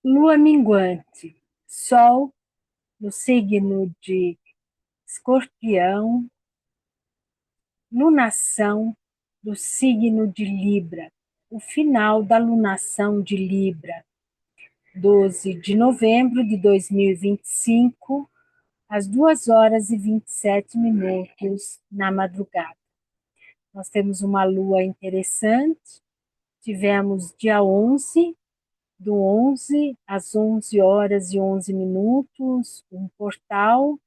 Lua minguante, Sol no signo de Escorpião, lunação do signo de Libra. O final da lunação de Libra, 12 de novembro de 2025, às 2h27 na madrugada. Nós temos uma lua interessante, tivemos dia 11, do 11 às 11h11, um portal,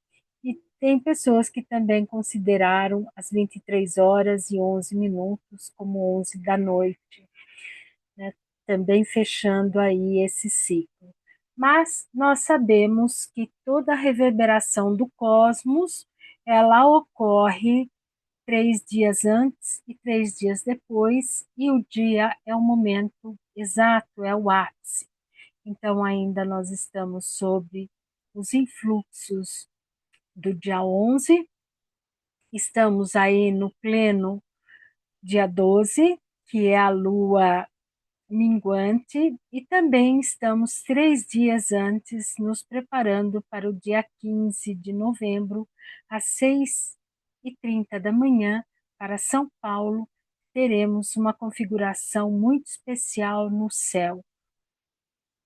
e tem pessoas que também consideraram as 23h11 como 11 da noite, né? Também fechando aí esse ciclo. Mas nós sabemos que toda a reverberação do cosmos, ela ocorre 3 dias antes e 3 dias depois, e o dia é o momento exato, é o ápice. Então, ainda nós estamos sob os influxos do dia 11, estamos aí no pleno dia 12, que é a lua minguante, e também estamos 3 dias antes, nos preparando para o dia 15 de novembro, às 6h30 da manhã, para São Paulo, teremos uma configuração muito especial no céu.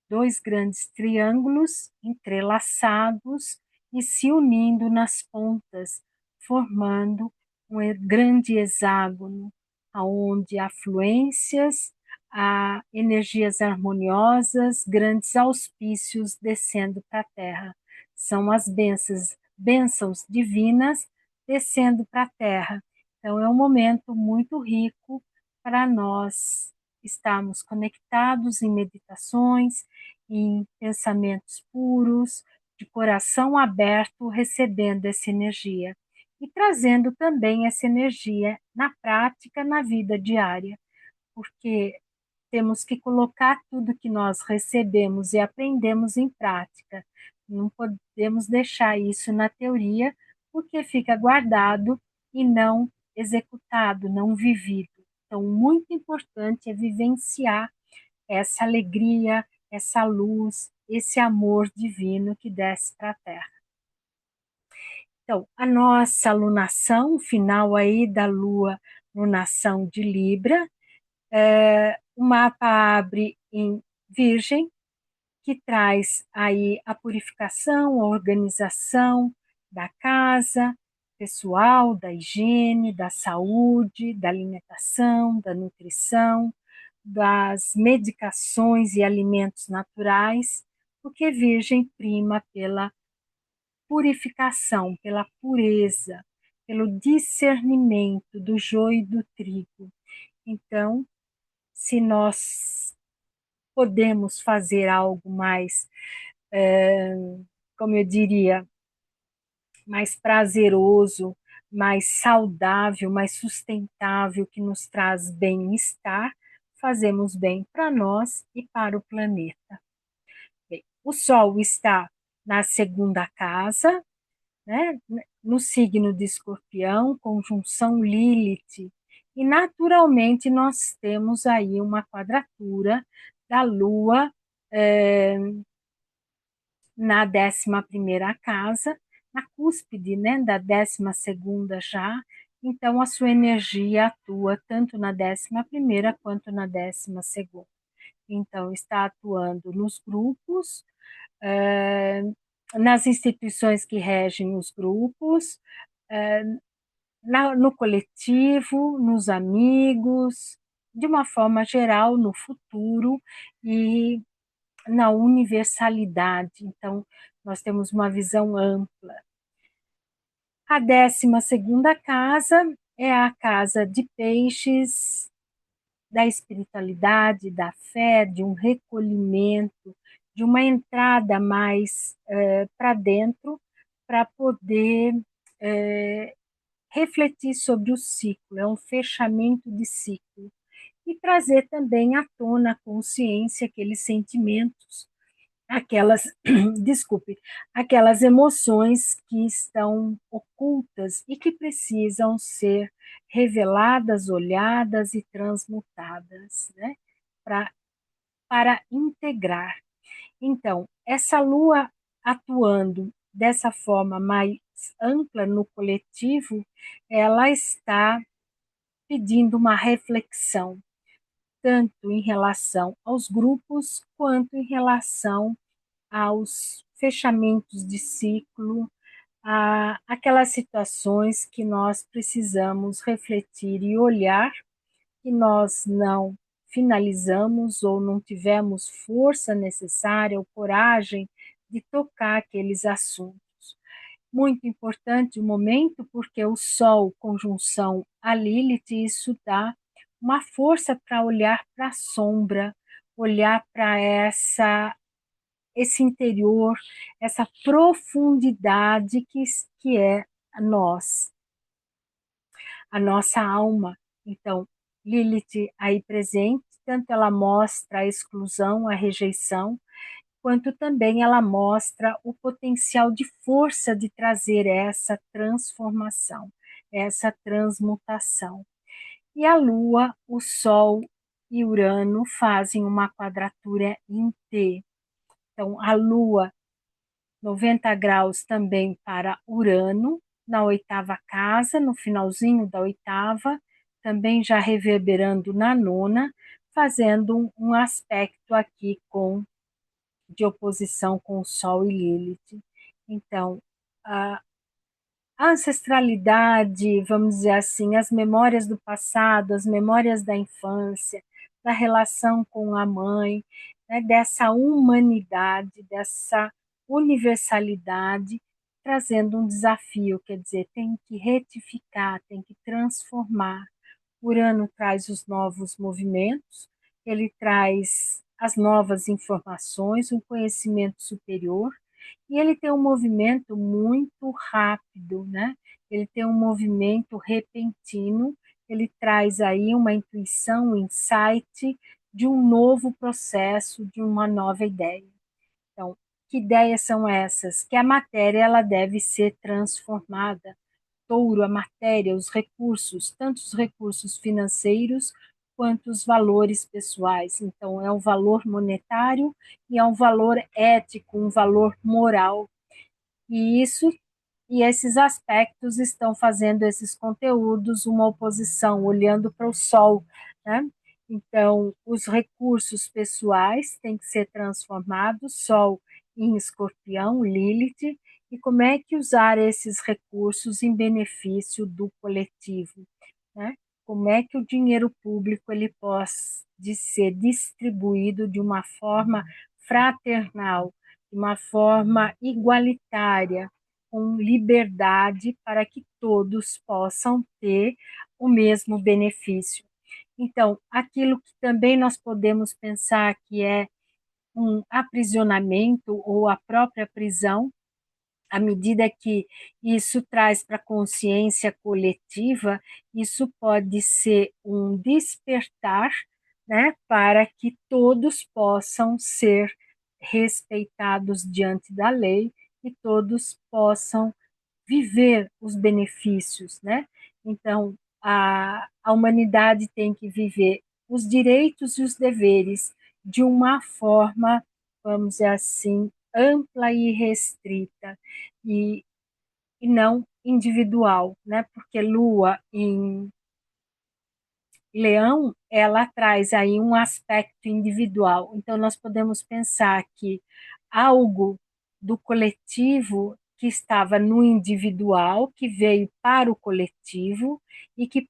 Dois grandes triângulos entrelaçados e se unindo nas pontas, formando um grande hexágono, onde há fluências, há energias harmoniosas, grandes auspícios descendo para a Terra. São as bênçãos divinas descendo para a Terra. Então, é um momento muito rico para nós estarmos conectados em meditações, em pensamentos puros, de coração aberto, recebendo essa energia e trazendo também essa energia na prática, na vida diária, porque temos que colocar tudo que nós recebemos e aprendemos em prática. Não podemos deixar isso na teoria, porque fica guardado e não executado, não vivido. Então, muito importante é vivenciar essa alegria, essa luz, esse amor divino que desce para a Terra. Então, a nossa lunação, o final aí da lua, lunação de Libra, o mapa abre em Virgem, que traz aí a purificação, a organização da casa, pessoal, da higiene, da saúde, da alimentação, da nutrição, das medicações e alimentos naturais, porque Virgem prima pela purificação, pela pureza, pelo discernimento do joio e do trigo. Então, se nós podemos fazer algo mais, como eu diria, mais prazeroso, mais saudável, mais sustentável, que nos traz bem-estar, fazemos bem para nós e para o planeta. Bem, o Sol está na segunda casa, né, no signo de Escorpião, conjunção Lilith, e naturalmente nós temos aí uma quadratura da Lua na 11ª casa, na cúspide, né, da 12ª já. Então, a sua energia atua tanto na 11ª quanto na 12ª. Então, está atuando nos grupos, nas instituições que regem os grupos, no coletivo, nos amigos, de uma forma geral, no futuro e na universalidade. Então, nós temos uma visão ampla. A 12ª casa é a casa de peixes, da espiritualidade, da fé, de um recolhimento, de uma entrada mais para dentro, para poder refletir sobre o ciclo, é um fechamento de ciclo. E trazer também à tona a consciência, aqueles sentimentos, aquelas, desculpe, aquelas emoções que estão ocultas e que precisam ser reveladas, olhadas e transmutadas, né? Para integrar. Então, essa lua atuando dessa forma mais ampla no coletivo, ela está pedindo uma reflexão, tanto em relação aos grupos, quanto em relação aos fechamentos de ciclo, aquelas situações que nós precisamos refletir e olhar, que nós não finalizamos ou não tivemos força necessária ou coragem de tocar aqueles assuntos. Muito importante o momento, porque o Sol, conjunção a Lilith, isso dá uma força para olhar para a sombra, olhar para esse interior, essa profundidade que é nós, a nossa alma. Então, Lilith aí presente, tanto ela mostra a exclusão, a rejeição, quanto também ela mostra o potencial de força de trazer essa transformação, essa transmutação. E a Lua, o Sol e Urano fazem uma quadratura em T. Então, a Lua, 90 graus também para Urano, na oitava casa, no finalzinho da oitava, também já reverberando na nona, fazendo um aspecto aqui de oposição com o Sol e Lilith. Então, a ancestralidade, vamos dizer assim, as memórias do passado, as memórias da infância, da relação com a mãe, né, dessa humanidade, dessa universalidade, trazendo um desafio, quer dizer, tem que retificar, tem que transformar. Urano traz os novos movimentos, ele traz as novas informações, um conhecimento superior, e ele tem um movimento muito rápido, né? Ele tem um movimento repentino, ele traz aí uma intuição, um insight de um novo processo, de uma nova ideia. Então, que ideias são essas? Que a matéria ela deve ser transformada. Touro, a matéria, os recursos, tanto os recursos financeiros quanto os valores pessoais. Então, é um valor monetário e é um valor ético, um valor moral. E isso e esses aspectos estão fazendo esses conteúdos uma oposição, olhando para o sol, né? Então, os recursos pessoais têm que ser transformados, sol em escorpião, Lilith, e como é que usar esses recursos em benefício do coletivo, né? Como é que o dinheiro público ele pode ser distribuído de uma forma fraternal, de uma forma igualitária, com liberdade para que todos possam ter o mesmo benefício. Então, aquilo que também nós podemos pensar que é um aprisionamento ou a própria prisão, à medida que isso traz para a consciência coletiva, isso pode ser um despertar, né, para que todos possam ser respeitados diante da lei e todos possam viver os benefícios, né? Então, a humanidade tem que viver os direitos e os deveres de uma forma, vamos dizer assim, ampla e restrita, e, e não individual, né? Porque Lua em Leão, ela traz aí um aspecto individual. Então, nós podemos pensar que algo do coletivo que estava no individual, que veio para o coletivo e que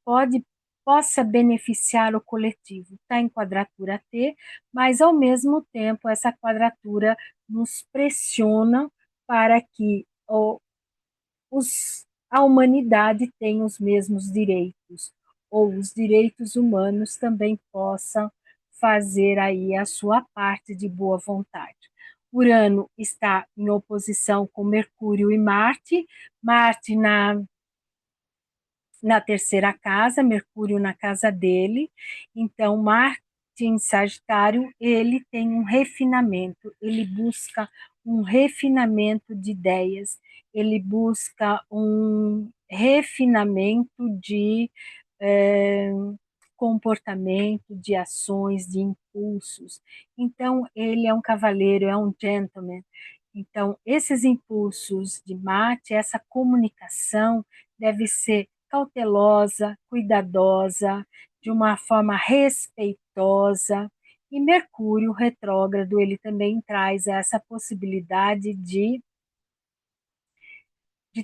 possa beneficiar o coletivo. Está em quadratura T, mas ao mesmo tempo essa quadratura nos pressiona para que a humanidade tenha os mesmos direitos, ou os direitos humanos também possam fazer aí a sua parte de boa vontade. Urano está em oposição com Mercúrio e Marte, Marte na terceira casa, Mercúrio na casa dele. Então, Marte em Sagitário, ele tem um refinamento, ele busca um refinamento de ideias, ele busca um refinamento de comportamento, de ações, de impulsos. Então, ele é um cavaleiro, é um gentleman. Então, esses impulsos de Marte, essa comunicação deve ser cautelosa, cuidadosa, de uma forma respeitosa. E Mercúrio retrógrado, ele também traz essa possibilidade de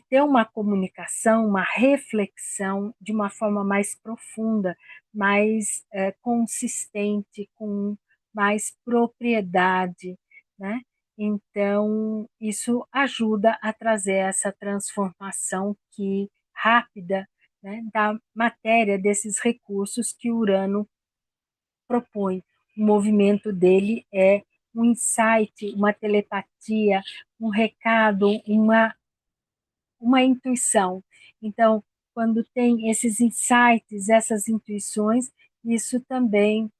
ter uma comunicação, uma reflexão de uma forma mais profunda, mais consistente, com mais propriedade, né? Então, isso ajuda a trazer essa transformação que rápida, né, da matéria, desses recursos que Urano propõe. O movimento dele é um insight, uma telepatia, um recado, uma intuição. Então, quando tem esses insights, essas intuições, isso também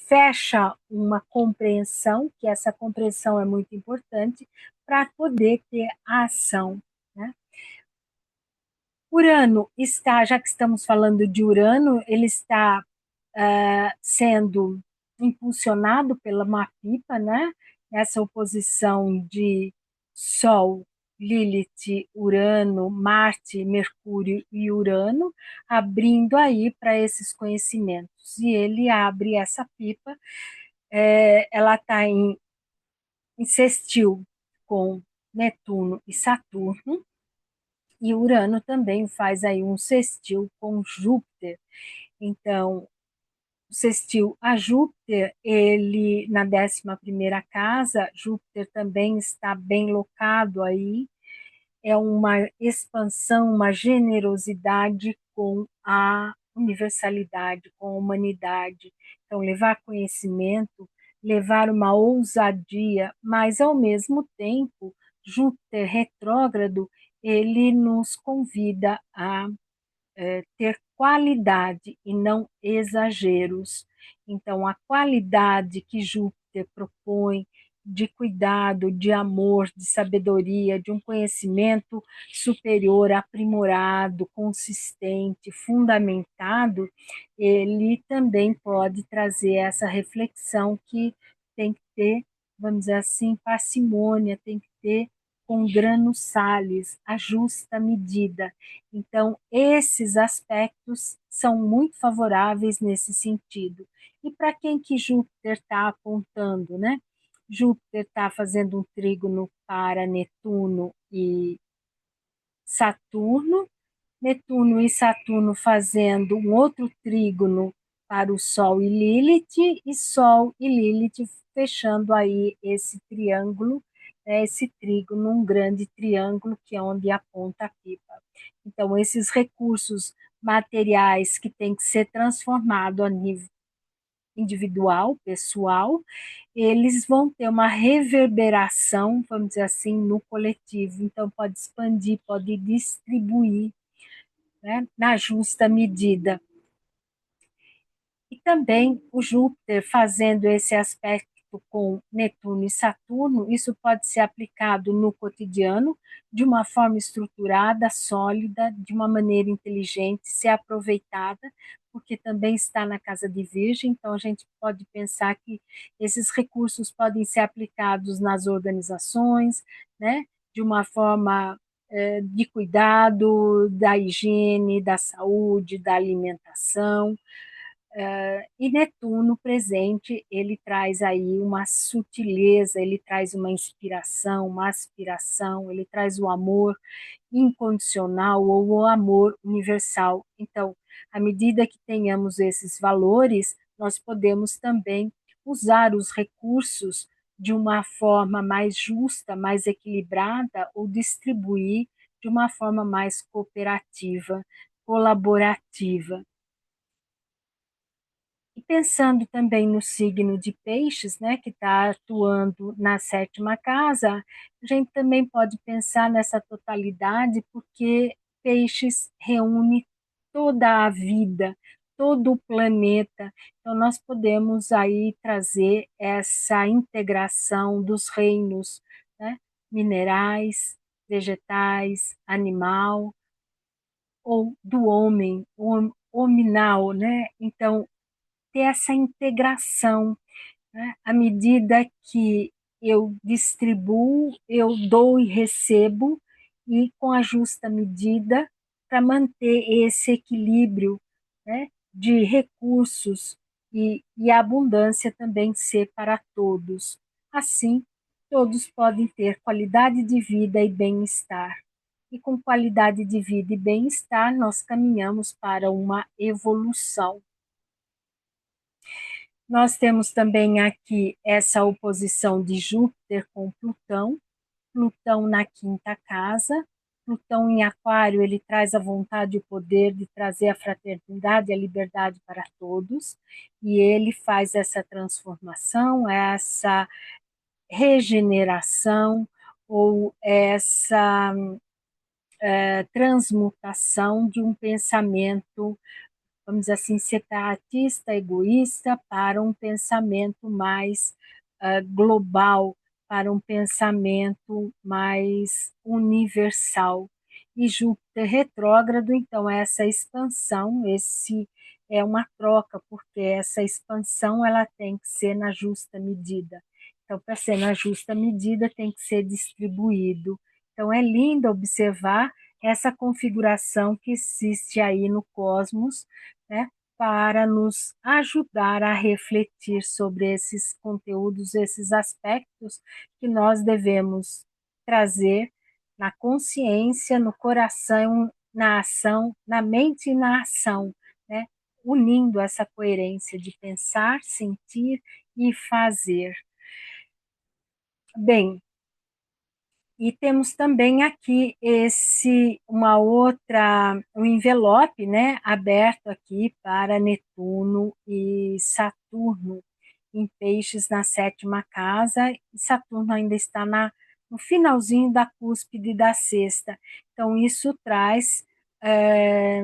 fecha uma compreensão, que essa compreensão é muito importante para poder ter a ação, né? Urano está, já que estamos falando de Urano, ele está sendo impulsionado pela Mapipa, né? Essa oposição de Sol, Lilith, Urano, Marte, Mercúrio e Urano, abrindo aí para esses conhecimentos. E ele abre essa pipa, ela está em sextil com Netuno e Saturno, e Urano também faz aí um sextil com Júpiter. Então, o sextil a Júpiter, ele na 11ª casa, Júpiter também está bem locado aí, é uma expansão, uma generosidade com a universalidade, com a humanidade. Então, levar conhecimento, levar uma ousadia, mas ao mesmo tempo, Júpiter retrógrado, ele nos convida a ter qualidade e não exageros. Então, a qualidade que Júpiter propõe de cuidado, de amor, de sabedoria, de um conhecimento superior, aprimorado, consistente, fundamentado, ele também pode trazer essa reflexão que tem que ter, vamos dizer assim, parcimônia, tem que ter com grano sales, a justa medida. Então, esses aspectos são muito favoráveis nesse sentido. E para quem que Júpiter está apontando, né? Júpiter está fazendo um trígono para Netuno e Saturno, Netuno e Saturno fazendo um outro trígono para o Sol e Lilith, e Sol e Lilith fechando aí esse triângulo, né, esse trígono, um grande triângulo que é onde aponta a pipa. Então, esses recursos materiais que têm que ser transformados a nível individual, pessoal, eles vão ter uma reverberação, vamos dizer assim, no coletivo. Então, pode expandir, pode distribuir, né, na justa medida. E também o Júpiter fazendo esse aspecto com Netuno e Saturno, isso pode ser aplicado no cotidiano de uma forma estruturada, sólida, de uma maneira inteligente, ser aproveitada, porque também está na casa de Virgem, então a gente pode pensar que esses recursos podem ser aplicados nas organizações, né, de uma forma de cuidado da higiene, da saúde, da alimentação, e Netuno presente, ele traz aí uma sutileza, ele traz uma inspiração, uma aspiração, ele traz o amor incondicional ou o amor universal. Então, à medida que tenhamos esses valores, nós podemos também usar os recursos de uma forma mais justa, mais equilibrada, ou distribuir de uma forma mais cooperativa, colaborativa. E pensando também no signo de Peixes, né, que está atuando na 7ª casa, a gente também pode pensar nessa totalidade, porque Peixes reúne toda a vida, todo o planeta. Então, nós podemos aí trazer essa integração dos reinos, né, minerais, vegetais, animal, ou do homem, o hominal, né? Então, ter essa integração, né? À medida que eu distribuo, eu dou e recebo, e com a justa medida, para manter esse equilíbrio, né, de recursos e a abundância também ser para todos. Assim, todos podem ter qualidade de vida e bem-estar. E com qualidade de vida e bem-estar, nós caminhamos para uma evolução. Nós temos também aqui essa oposição de Júpiter com Plutão, Plutão na quinta casa. Plutão em Aquário, ele traz a vontade e o poder de trazer a fraternidade e a liberdade para todos, e ele faz essa transformação, essa regeneração ou essa transmutação de um pensamento, vamos dizer assim, separatista, egoísta, para um pensamento mais global, para um pensamento mais universal. E Júpiter retrógrado, então, essa expansão, esse é uma troca, porque essa expansão ela tem que ser na justa medida. Então, para ser na justa medida, tem que ser distribuído. Então, é lindo observar essa configuração que existe aí no cosmos, né, para nos ajudar a refletir sobre esses conteúdos, esses aspectos que nós devemos trazer na consciência, no coração, na ação, na mente e na ação, né, unindo essa coerência de pensar, sentir e fazer. Bem, e temos também aqui uma outra, um envelope, né, aberto aqui para Netuno e Saturno em Peixes na sétima casa, e Saturno ainda está no finalzinho da cúspide da sexta. Então, isso traz é,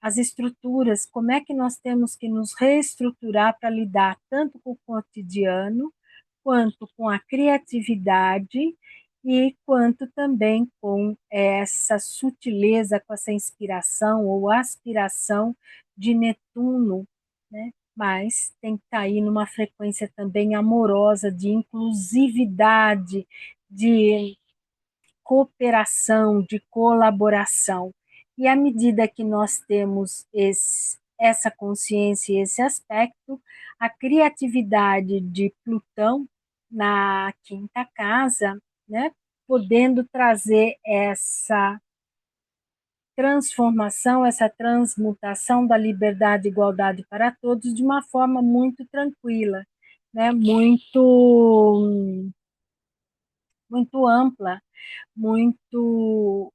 as estruturas, como é que nós temos que nos reestruturar para lidar tanto com o cotidiano, quanto com a criatividade e quanto também com essa sutileza, com essa inspiração ou aspiração de Netuno, né? Mas tem que estar aí numa frequência também amorosa, de inclusividade, de cooperação, de colaboração. E à medida que nós temos essa consciência e esse aspecto, a criatividade de Plutão na quinta casa, né, podendo trazer essa transformação, essa transmutação da liberdade e igualdade para todos de uma forma muito tranquila, né, muito ampla, muito,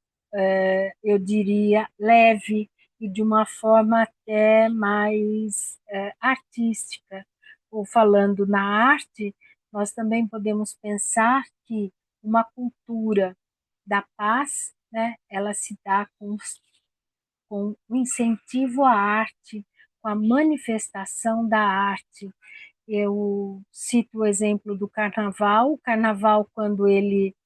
eu diria, leve e de uma forma até mais artística. Ou falando na arte, nós também podemos pensar que uma cultura da paz, né, ela se dá com o incentivo à arte, com a manifestação da arte. Eu cito o exemplo do carnaval. O carnaval, quando ele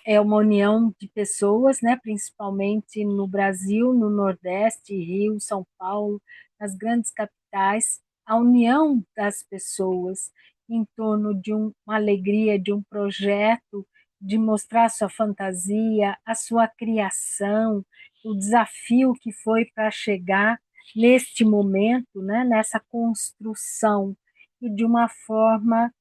é uma união de pessoas, né, principalmente no Brasil, no Nordeste, Rio, São Paulo, nas grandes capitais, a união das pessoas em torno de uma alegria, de um projeto, de mostrar sua fantasia, a sua criação, o desafio que foi para chegar neste momento, né, nessa construção, e de uma forma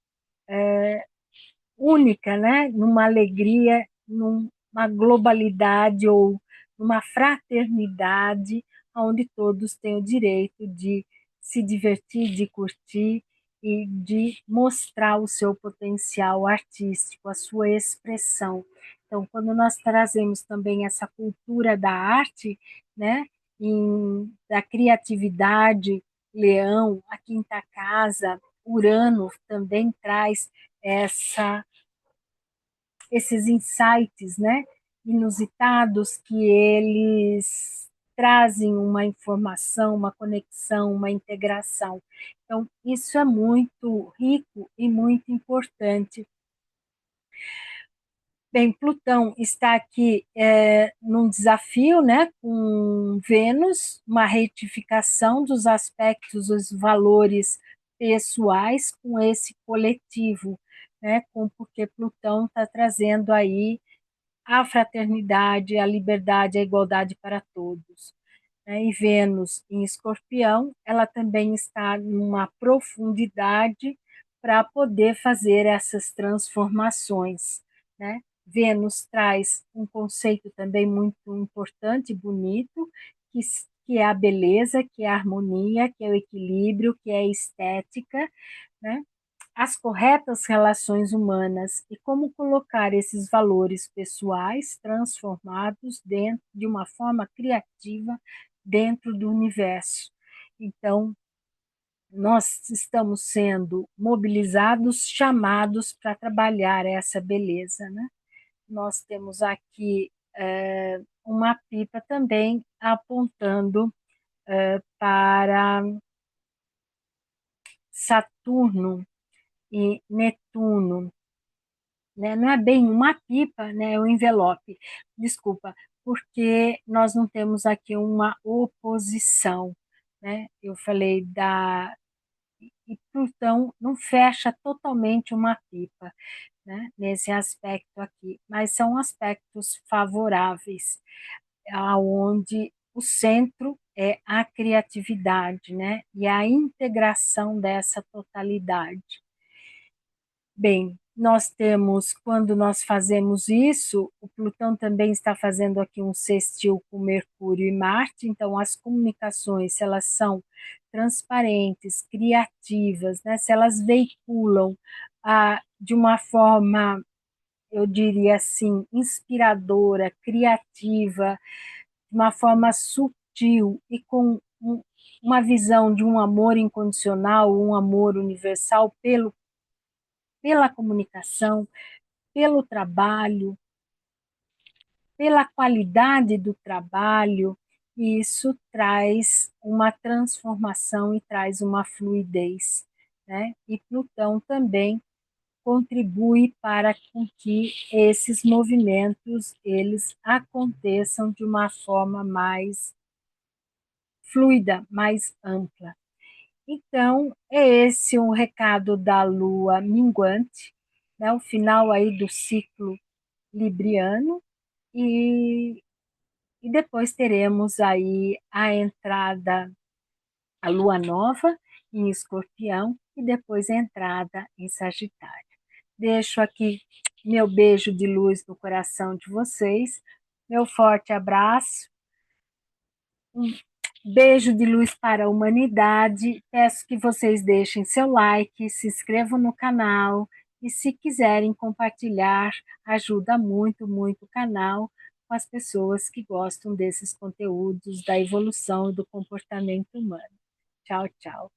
única, né? Numa alegria, numa globalidade ou numa fraternidade, onde todos têm o direito de se divertir, de curtir e de mostrar o seu potencial artístico, a sua expressão. Então, quando nós trazemos também essa cultura da arte, né, da criatividade, Leão, a quinta casa, Urano também traz essa, esses insights, né, inusitados, que eles trazem uma informação, uma conexão, uma integração. Então, isso é muito rico e muito importante. Bem, Plutão está aqui num desafio, né, com Vênus, uma retificação dos aspectos, dos valores pessoais com esse coletivo, né, porque Plutão está trazendo aí a fraternidade, a liberdade, a igualdade para todos, né? E Vênus em Escorpião, ela também está numa profundidade para poder fazer essas transformações, né? Vênus traz um conceito também muito importante e bonito, que é a beleza, que é a harmonia, que é o equilíbrio, que é a estética, né? As corretas relações humanas e como colocar esses valores pessoais transformados dentro de uma forma criativa dentro do universo. Então, nós estamos sendo mobilizados, chamados para trabalhar essa beleza, né? Nós temos aqui uma pipa também apontando para Saturno e Netuno, né? Não é bem uma pipa, né? É um envelope, desculpa, porque nós não temos aqui uma oposição, né? Eu falei da e Plutão não fecha totalmente uma pipa, né? Nesse aspecto aqui, mas são aspectos favoráveis, aonde o centro é a criatividade, né? E a integração dessa totalidade. Bem, nós temos, quando nós fazemos isso, o Plutão também está fazendo aqui um sextil com Mercúrio e Marte, então as comunicações, se elas são transparentes, criativas, né, se elas veiculam de uma forma, eu diria assim, inspiradora, criativa, de uma forma sutil e com uma visão de um amor incondicional, um amor universal pela comunicação, pelo trabalho, pela qualidade do trabalho, e isso traz uma transformação e traz uma fluidez, né? E Plutão também contribui para que esses movimentos eles aconteçam de uma forma mais fluida, mais ampla. Então, é esse o recado da lua minguante, né? O final aí do ciclo libriano, e, e depois teremos aí a entrada, a lua nova em Escorpião, e depois a entrada em Sagitário. Deixo aqui meu beijo de luz no coração de vocês, meu forte abraço, um beijo de luz para a humanidade. Peço que vocês deixem seu like, se inscrevam no canal e, se quiserem compartilhar, ajuda muito, muito o canal com as pessoas que gostam desses conteúdos da evolução do comportamento humano. Tchau, tchau.